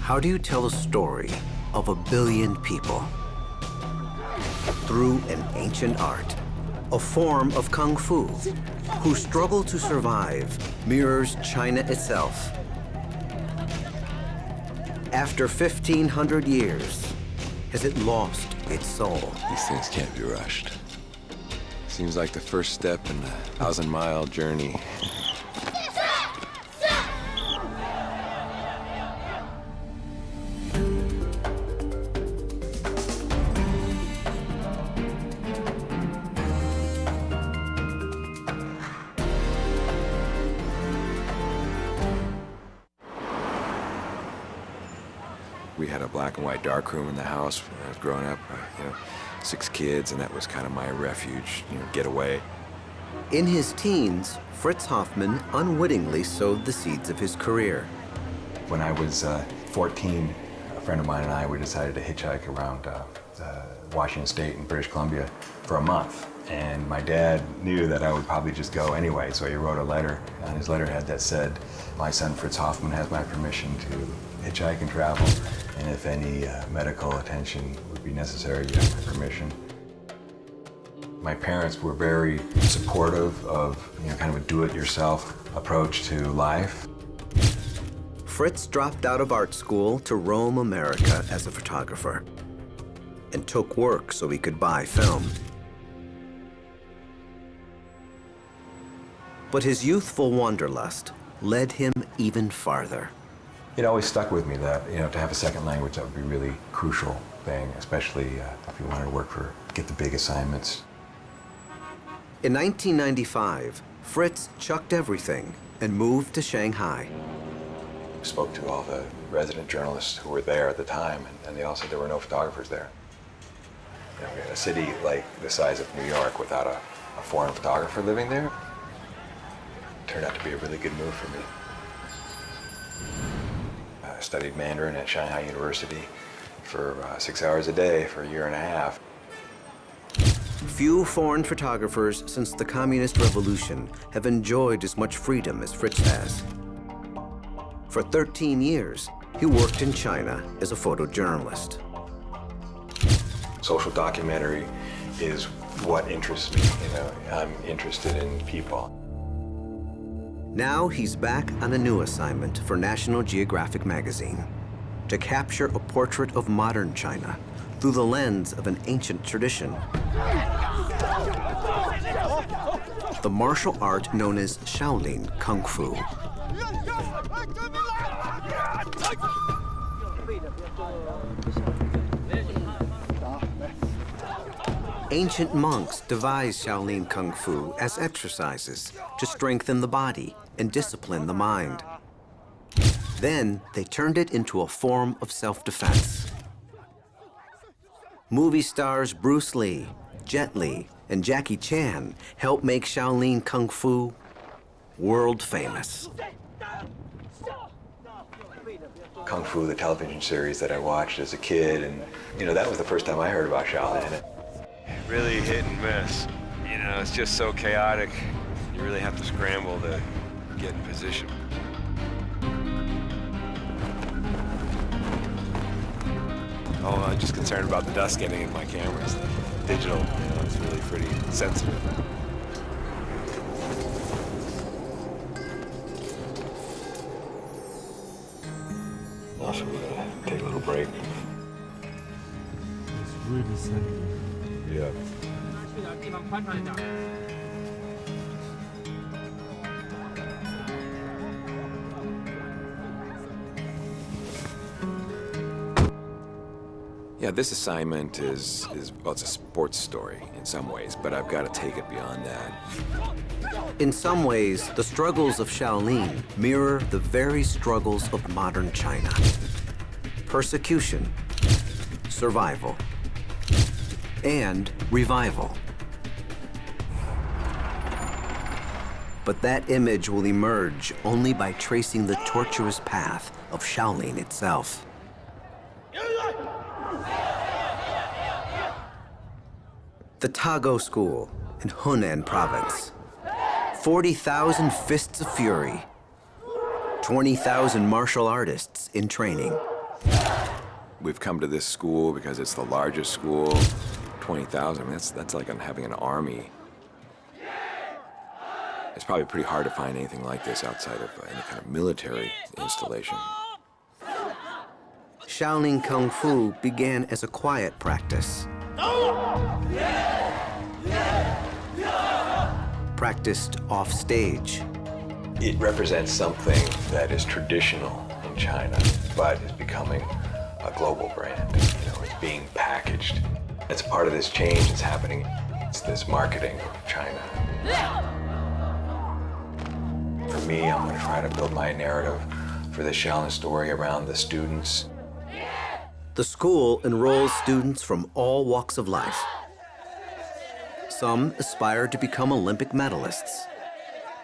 How do you tell a story of a billion people? Through an ancient art, a form of Kung Fu, whose struggle to survive mirrors China itself. After 1,500 years, has it lost its soul? These things can't be rushed. Seems like the first step in a 1,000-mile journey. We had a black and white darkroom in the house when I was growing up. 6 kids, and that was kind of my refuge, getaway. In his teens, Fritz Hoffman unwittingly sowed the seeds of his career. When I was 14, a friend of mine and I, we decided to hitchhike around Washington State and British Columbia for a month. And my dad knew that I would probably just go anyway, so he wrote a letter on his letterhead that said, "My son Fritz Hoffman has my permission to hitchhike and travel, and if any medical attention would be necessary, you have my permission." My parents were very supportive of kind of a do-it-yourself approach to life. Fritz dropped out of art school to roam America as a photographer and took work so he could buy film. But his youthful wanderlust led him even farther. It always stuck with me that, to have a second language, that would be a really crucial thing, especially if you wanted to get the big assignments. In 1995, Fritz chucked everything and moved to Shanghai. Spoke to all the resident journalists who were there at the time, and they all said there were no photographers there. We had a city like the size of New York without a foreign photographer living there. Turned out to be a really good move for me. I studied Mandarin at Shanghai University for 6 hours a day for a year and a half. Few foreign photographers since the Communist Revolution have enjoyed as much freedom as Fritz has. For 13 years, he worked in China as a photojournalist. Social documentary is what interests me. I'm interested in people. Now he's back on a new assignment for National Geographic magazine, to capture a portrait of modern China through the lens of an ancient tradition. The martial art known as Shaolin Kung Fu. Ancient monks devised Shaolin Kung Fu as exercises to strengthen the body and discipline the mind. Then they turned it into a form of self-defense. Movie stars Bruce Lee, Jet Li, and Jackie Chan helped make Shaolin Kung Fu world famous. Kung Fu, the television series that I watched as a kid, and that was the first time I heard about Shaolin. Really hit and miss. It's just so chaotic. You really have to scramble to get in position. Oh, I'm just concerned about the dust getting in my cameras. Digital, it's really pretty sensitive. Also, we're gonna take a little break. It's really sensitive. Yeah. Yeah, this assignment is it's a sports story in some ways, but I've got to take it beyond that. In some ways, the struggles of Shaolin mirror the very struggles of modern China. Persecution, survival, and revival. But that image will emerge only by tracing the tortuous path of Shaolin itself. The Tago School in Hunan Province. 40,000 fists of fury. 20,000 martial artists in training. We've come to this school because it's the largest school, 20,000. I mean, that's like having an army. It's probably pretty hard to find anything like this outside of any kind of military installation. Shaolin Kung Fu began as a quiet practice. Practiced off stage. It represents something that is traditional in China, but is becoming a global brand. You know, it's being packaged. It's part of this change that's happening. It's this marketing of China. For me, I'm going to try to build my narrative for the Shaolin story around the students. The school enrolls students from all walks of life. Some aspire to become Olympic medalists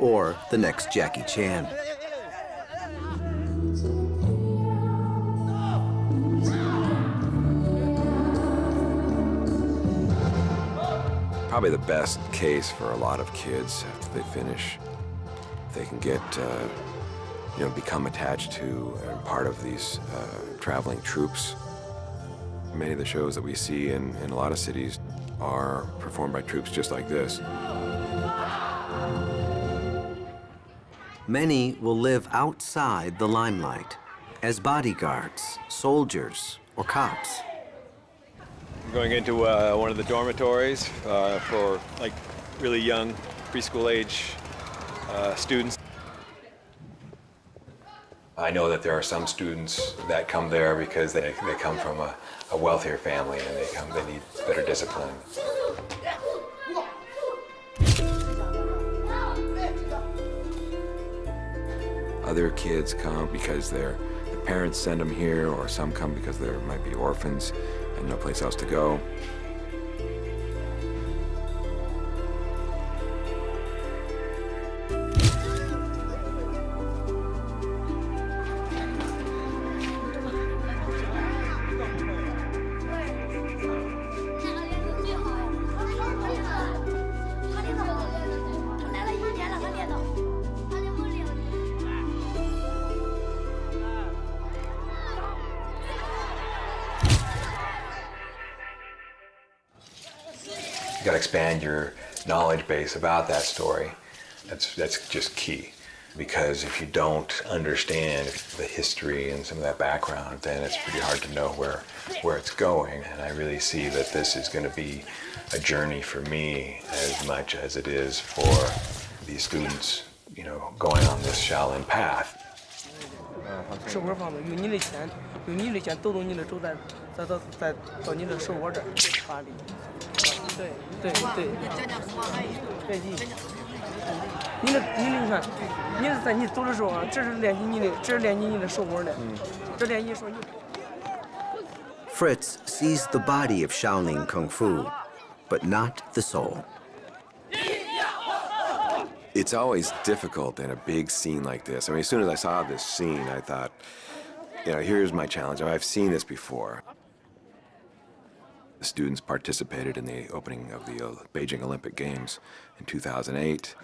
or the next Jackie Chan. Probably the best case for a lot of kids after they finish. They can get, become attached to and part of these traveling troops. Many of the shows that we see in a lot of cities are performed by troops just like this. Many will live outside the limelight as bodyguards, soldiers, or cops. We're going into one of the dormitories for like really young preschool age students. I know that there are some students that come there because they come from a wealthier family and they need better discipline. Other kids come because their parents send them here, or some come because they might be orphans and no place else to go. You got to expand your knowledge base about that story. That's just key. Because if you don't understand the history and some of that background, then it's pretty hard to know where it's going. And I really see that this is going to be a journey for me as much as it is for these students, going on this Shaolin path. 手窝放的，用你的钱，用你的钱抖动你的手再到你的手窝这儿发力。对。别急。你看，你是在你走的时候啊，这是练习你的手窝的，这练习说你。Fritz sees the body of Shaolin Kung Fu, but not the soul. It's always difficult in a big scene like this. I mean, as soon as I saw this scene, I thought, here's my challenge. I've seen this before. The students participated in the opening of the Beijing Olympic Games in 2008.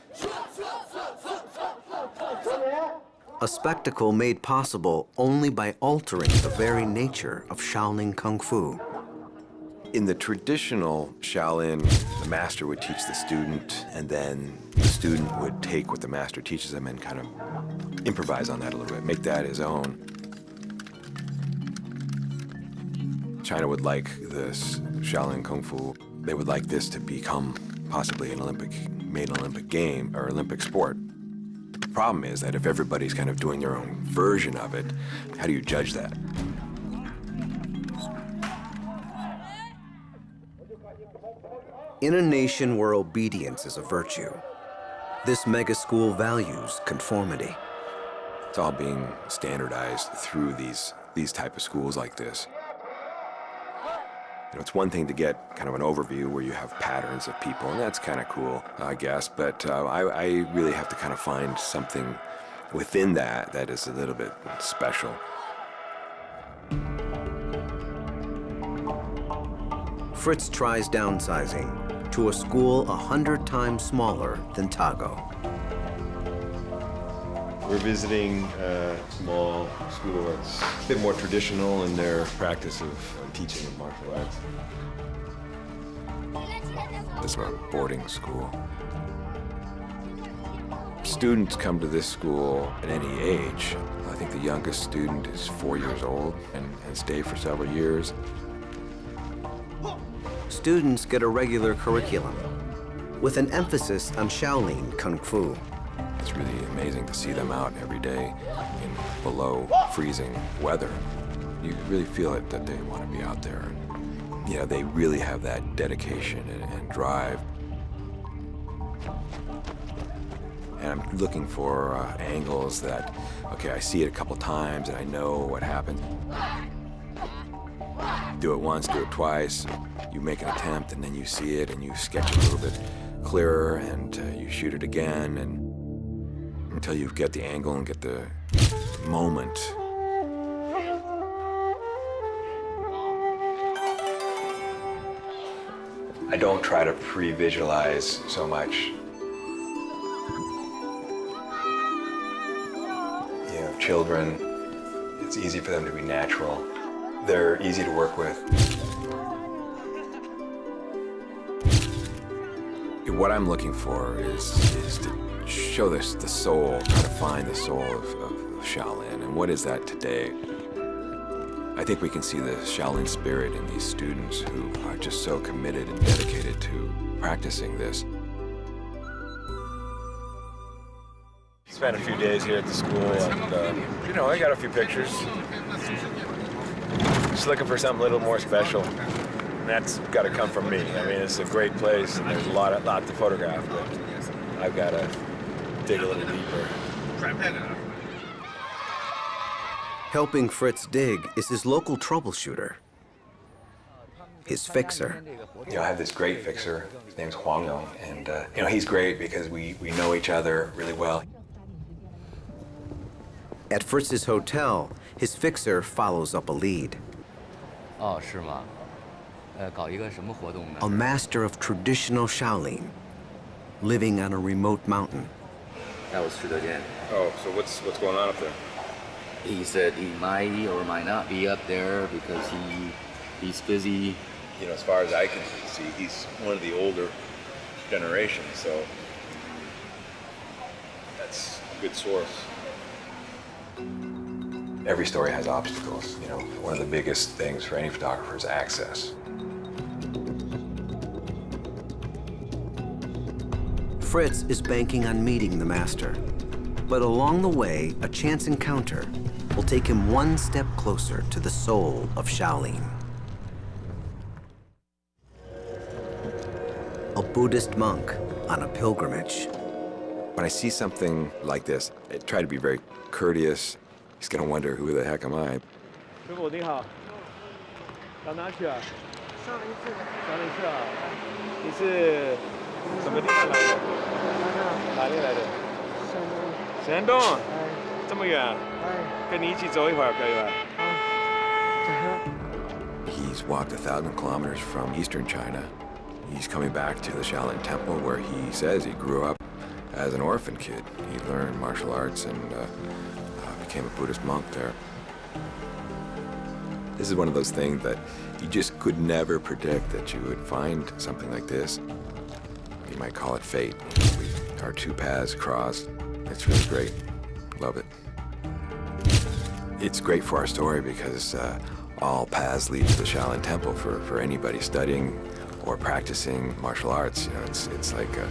A spectacle made possible only by altering the very nature of Shaolin Kung Fu. In the traditional Shaolin, the master would teach the student, and then the student would take what the master teaches them and kind of improvise on that a little bit, make that his own. China would like this Shaolin Kung Fu. They would like this to become possibly an Olympic game or Olympic sport. The problem is that if everybody's kind of doing their own version of it, how do you judge that? In a nation where obedience is a virtue, this mega school values conformity. It's all being standardized through these type of schools like this. It's one thing to get kind of an overview where you have patterns of people, and that's kind of cool, I guess, but I really have to kind of find something within that is a little bit special. Fritz tries downsizing to a school 100 times smaller than Tago. We're visiting a small school that's a bit more traditional in their practice of teaching of martial arts. It's a boarding school. Students come to this school at any age. I think the youngest student is 4 years old and stay for several years. Students get a regular curriculum with an emphasis on Shaolin Kung Fu. It's really amazing to see them out every day in below freezing weather. You really feel it that they want to be out there. You know, they really have that dedication and drive. And I'm looking for angles that, okay, I see it a couple times and I know what happened. Do it once, do it twice. You make an attempt and then you see it and you sketch it a little bit clearer and you shoot it again and until you get the angle and get the moment. I don't try to pre-visualize so much. You know, children, it's easy for them to be natural. They're easy to work with. What I'm looking for is to show this, the soul, try to find the soul of Shaolin, and what is that today? I think we can see the Shaolin spirit in these students who are just so committed and dedicated to practicing this. Spent a few days here at the school and, you know, I got a few pictures. Just looking for something a little more special. And that's got to come from me. I mean, it's a great place and there's a lot to photograph, but I've got to dig a little deeper. Helping Fritz dig is his local troubleshooter, his fixer. You know, I have this great fixer. His name's Huang Yong, and you know, he's great because we know each other really well. At Fritz's hotel, his fixer follows up a lead. A master of traditional Shaolin, living on a remote mountain. Oh, so what's going on up there? He said he might or might not be up there because he's busy. You know, as far as I can see, he's one of the older generation, so that's a good source. Every story has obstacles. You know, one of the biggest things for any photographer is access. Fritz is banking on meeting the master, but along the way, a chance encounter will take him one step closer to the soul of Shaolin. A Buddhist monk on a pilgrimage. When I see something like this, I try to be very courteous. He's gonna wonder, who the heck am I? 师傅你好，到哪去啊？上一次啊，你是什么地方来的？哪里来的？山东。这么远？跟你一起走一会儿可以吧？ He's walked 1,000 kilometers from eastern China. He's coming back to the Shaolin Temple where he says he grew up as an orphan kid. He learned martial arts and became a Buddhist monk there. This is one of those things that you just could never predict that you would find something like this. You might call it fate. Our two paths crossed. It's really great. Love it. It's great for our story because all paths lead to the Shaolin Temple for anybody studying or practicing martial arts. You know, it's like a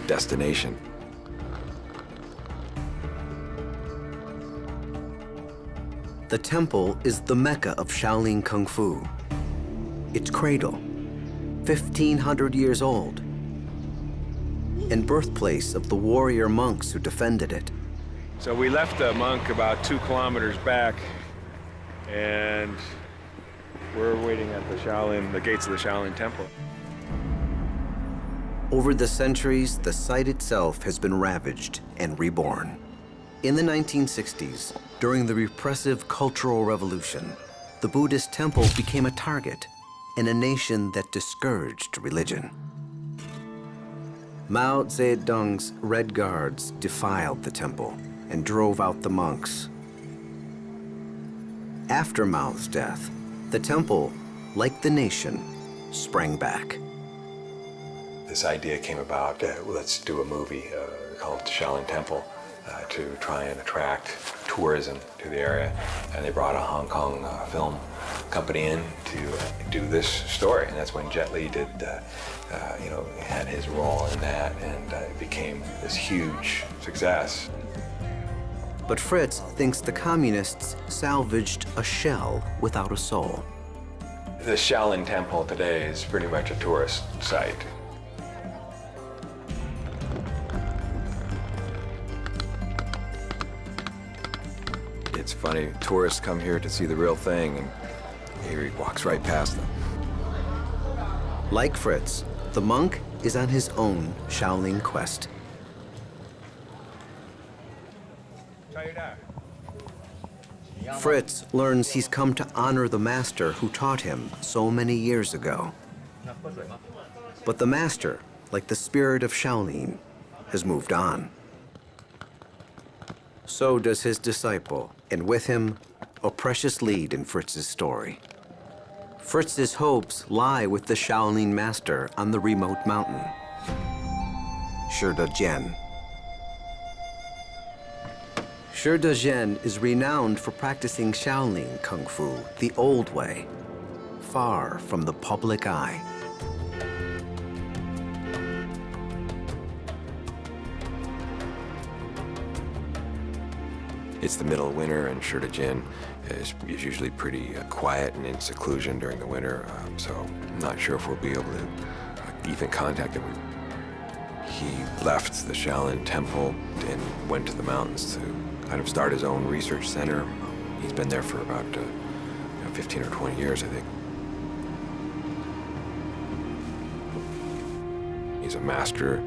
destination. The temple is the Mecca of Shaolin Kung Fu. Its cradle, 1,500 years old, and birthplace of the warrior monks who defended it. So we left the monk about 2 kilometers back, and we're waiting at the gates of the Shaolin Temple. Over the centuries, the site itself has been ravaged and reborn. In the 1960s, during the repressive Cultural Revolution, the Buddhist temple became a target in a nation that discouraged religion. Mao Zedong's Red Guards defiled the temple and drove out the monks. After Mao's death, the temple, like the nation, sprang back. This idea came about, let's do a movie called Shaolin Temple to try and attract tourism to the area. And they brought a Hong Kong film company in to do this story. And that's when Jet Li did, had his role in that, and it became this huge success. But Fritz thinks the communists salvaged a shell without a soul. The Shaolin Temple today is pretty much a tourist site. It's funny, tourists come here to see the real thing, and here he walks right past them. Like Fritz, the monk is on his own Shaolin quest. Fritz learns he's come to honor the master who taught him so many years ago. But the master, like the spirit of Shaolin, has moved on. So does his disciple, and with him, a precious lead in Fritz's story. Fritz's hopes lie with the Shaolin master on the remote mountain, Shizhen. Shizhen is renowned for practicing Shaolin Kung Fu the old way, far from the public eye. It's the middle of winter, and Shizhen is usually pretty quiet and in seclusion during the winter, so I'm not sure if we'll be able to even contact him. He left the Shaolin Temple and went to the mountains to kind of start his own research center. He's been there for about 15 or 20 years, I think. He's a master,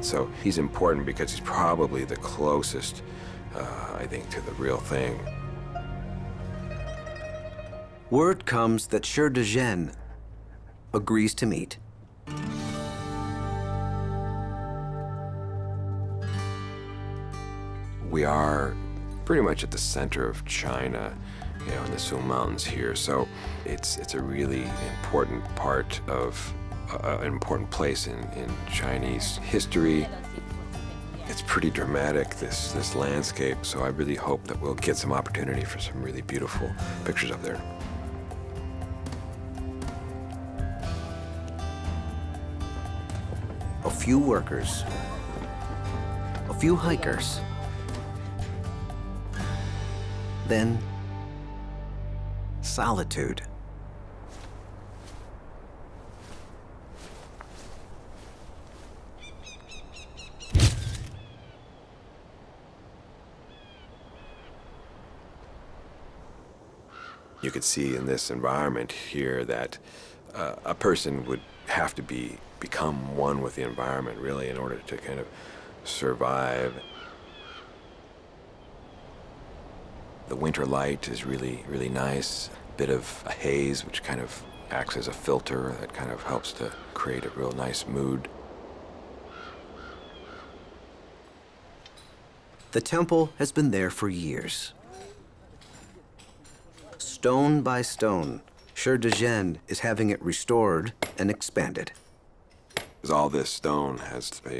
so he's important because he's probably the closest, I think, to the real thing. Word comes that Shizhen agrees to meet. We are pretty much at the center of China, in the Sum Mountains here. So it's a really important part of an important place in Chinese history. It's pretty dramatic, this landscape. So I really hope that we'll get some opportunity for some really beautiful pictures up there. A few workers, a few hikers, then solitude. You could see in this environment here that a person would have to become one with the environment, really, in order to kind of survive. The winter light is really, really nice. A bit of a haze, which kind of acts as a filter that kind of helps to create a real nice mood. The temple has been there for years. Stone by stone, Shizhen is having it restored and expanded. All this stone has to be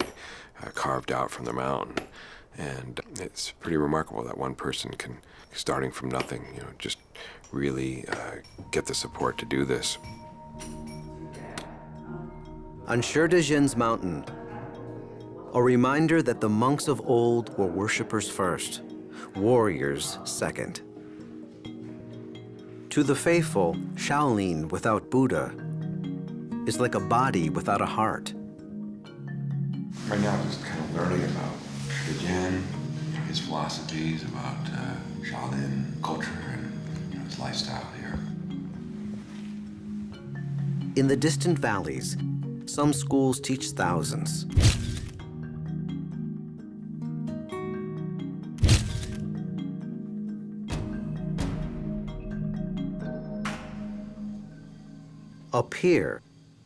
carved out from the mountain. And it's pretty remarkable that one person can, starting from nothing, just really get the support to do this. On Shizhen's mountain, a reminder that the monks of old were worshippers first, warriors second. To the faithful, Shaolin without Buddha is like a body without a heart. Right now, I'm just kind of learning about Shizhen, his philosophies, about Shaolin culture, and his lifestyle here. In the distant valleys, some schools teach thousands. Up here,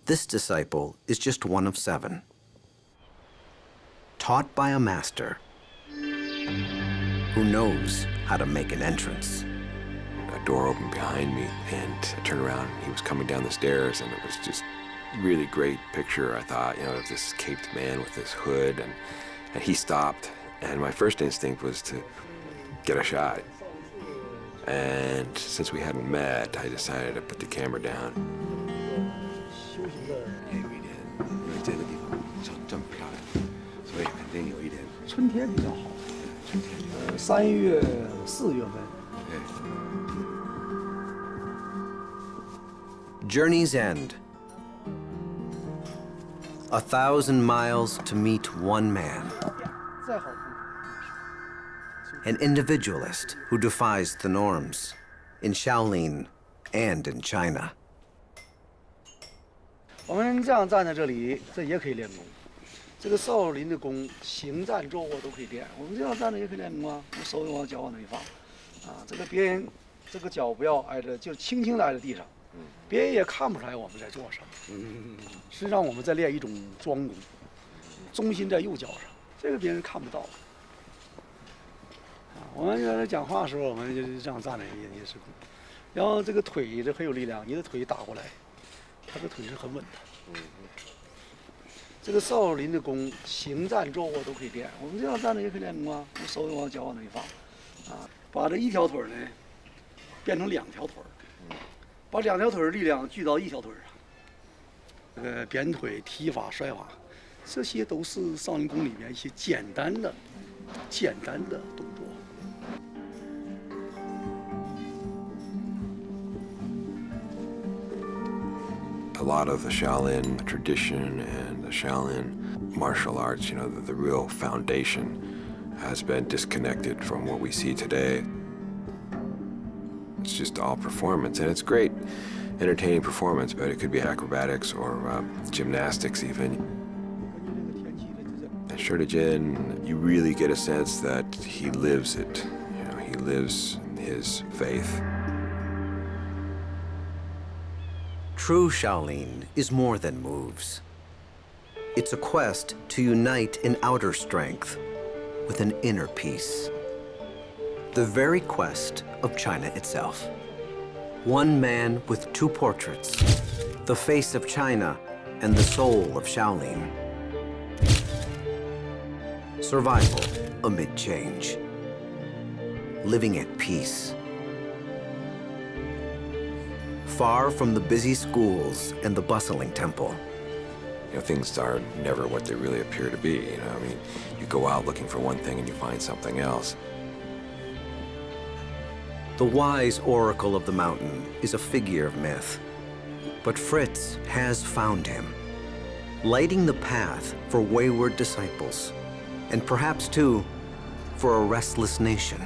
this disciple is just one of 7. Taught by a master, who knows how to make an entrance. A door opened behind me, and I turned around. He was coming down the stairs, and it was just really great picture. I thought, you know, of this caped man with this hood, and he stopped. And my first instinct was to get a shot. And since we hadn't met, I decided to put the camera down. Yeah, we did. 因为这个地方真漂亮，所以肯定有一点。春天比较好，春天。3月、4月份。对。 Journey's end. 1,000 miles to meet one man. 再好。 An individualist who defies the norms in Shaolin and in China. 我们这样站在这里，这也可以练功。这个少林的功，行站坐卧都可以练。我们这样站着也可以练功啊。我手往脚往那里放，啊，这个别人这个脚不要挨着，就轻轻的挨着地上，别人也看不出来我们在做什么。实际上我们在练一种庄功，中心在右脚上，这个别人看不到。 我们在这讲话的时候，我们就这样站着也是功，然后这个腿这很有力量，你的腿打过来，他的腿是很稳的。这个少林的功，行站坐卧都可以练。我们这样站着也可以练功啊，我手往脚往那里放，啊，把这一条腿呢变成2条腿，把2条腿的力量聚到1条腿上。这个扁腿、踢法、摔法，这些都是少林功里面一些简单的动作。 A lot of the Shaolin tradition and the Shaolin martial arts, you know, the real foundation has been disconnected from what we see today. It's just all performance, and it's great, entertaining performance, but it could be acrobatics or gymnastics even. And Shurtajin, you really get a sense that he lives it. You know, he lives his faith. True Shaolin is more than moves. It's a quest to unite in outer strength with an inner peace. The very quest of China itself. One man with 2 portraits, the face of China and the soul of Shaolin. Survival amid change. Living at peace. Far from the busy schools and the bustling temple. You know, things are never what they really appear to be, you know, I mean, you go out looking for one thing and you find something else. The wise oracle of the mountain is a figure of myth, but Fritz has found him, lighting the path for wayward disciples, and perhaps, too, for a restless nation.